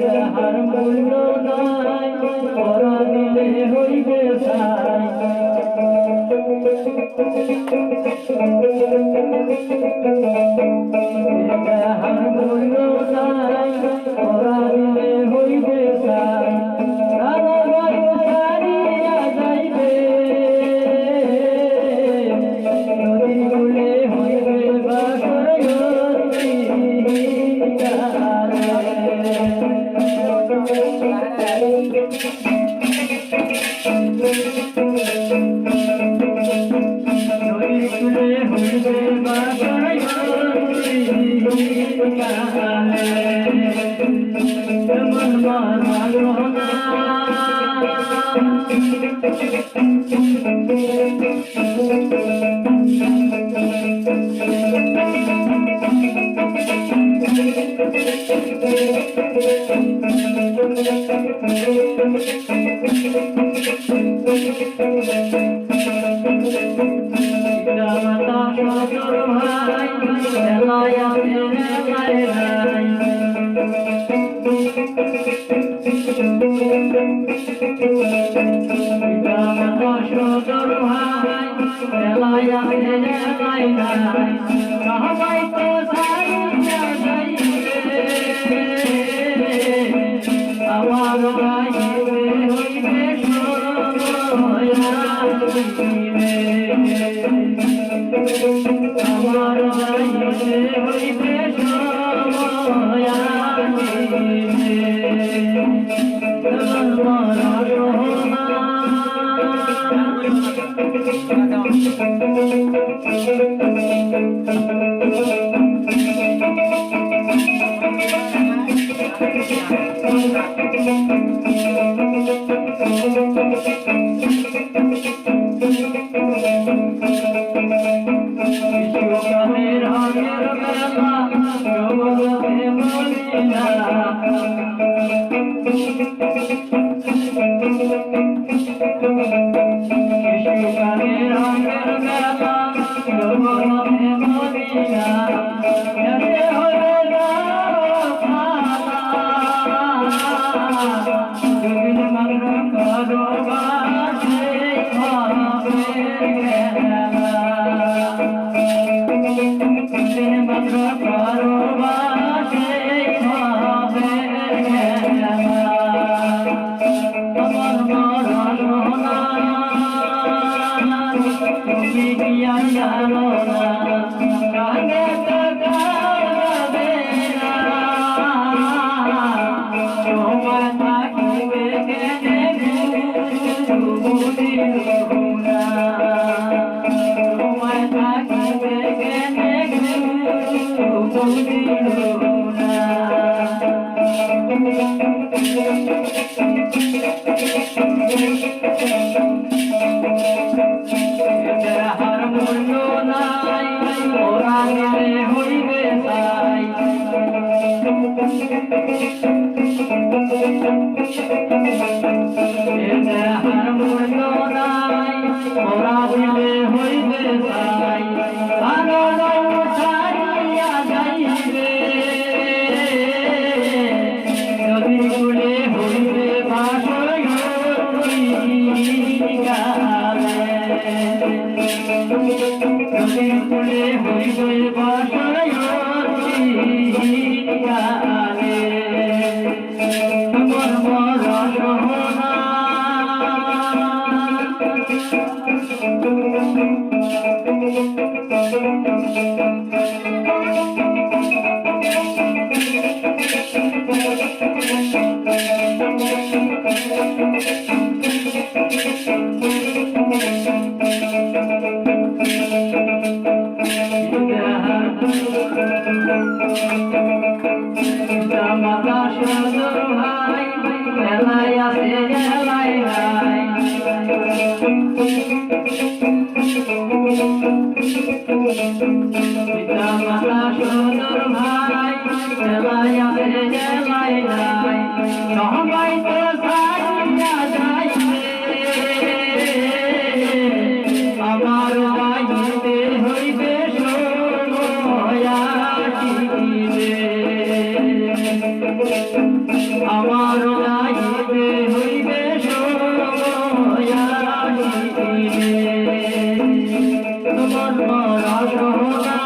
যাহার মূল্য নাই ওরা দিলে হইবে ছাই যাহার মূল্য নাই ওরা দিলে হইবে ছাই আমার হইবে আমার যাইতে হইবে সময় আসিবে তোমার মরা সোনা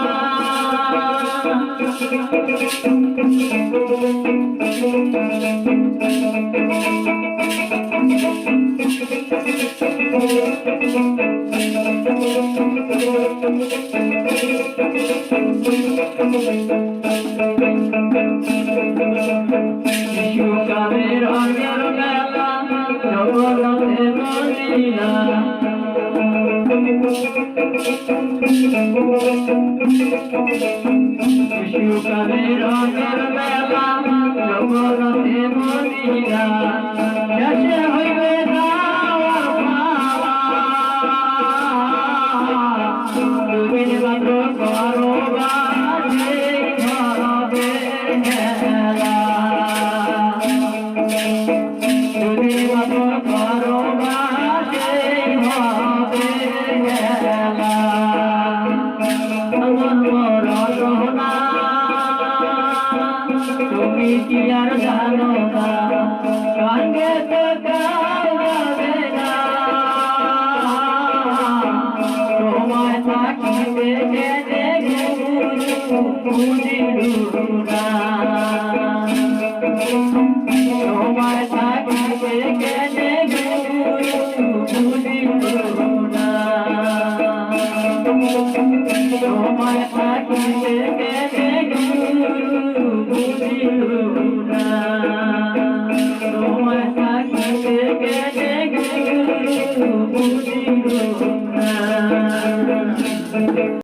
শিশুকালের অঞ্জর মেলা জগন্নাথে মনিলা শিশুকালের অঞ্জর মেলা জগন্নাথে মনিলা শেষে হইবে যাওয়ার পালা দুদিন মাত্র করো বাজে ঘরে হেলা দুদিন মাত্র করো বাজে ঘরে হেলা আমার মরা সোনা তুমি কি আর জানো না সঙ্গে তো যাবে না তোমায় থাকিবে যেতে বুঝিলু না তোমায় থাকিবে যেতে বুঝিলু না তোমায় থাকিবে যেতে বুঝিলু না তোমায় থাকিবে যেতে বুঝিলু না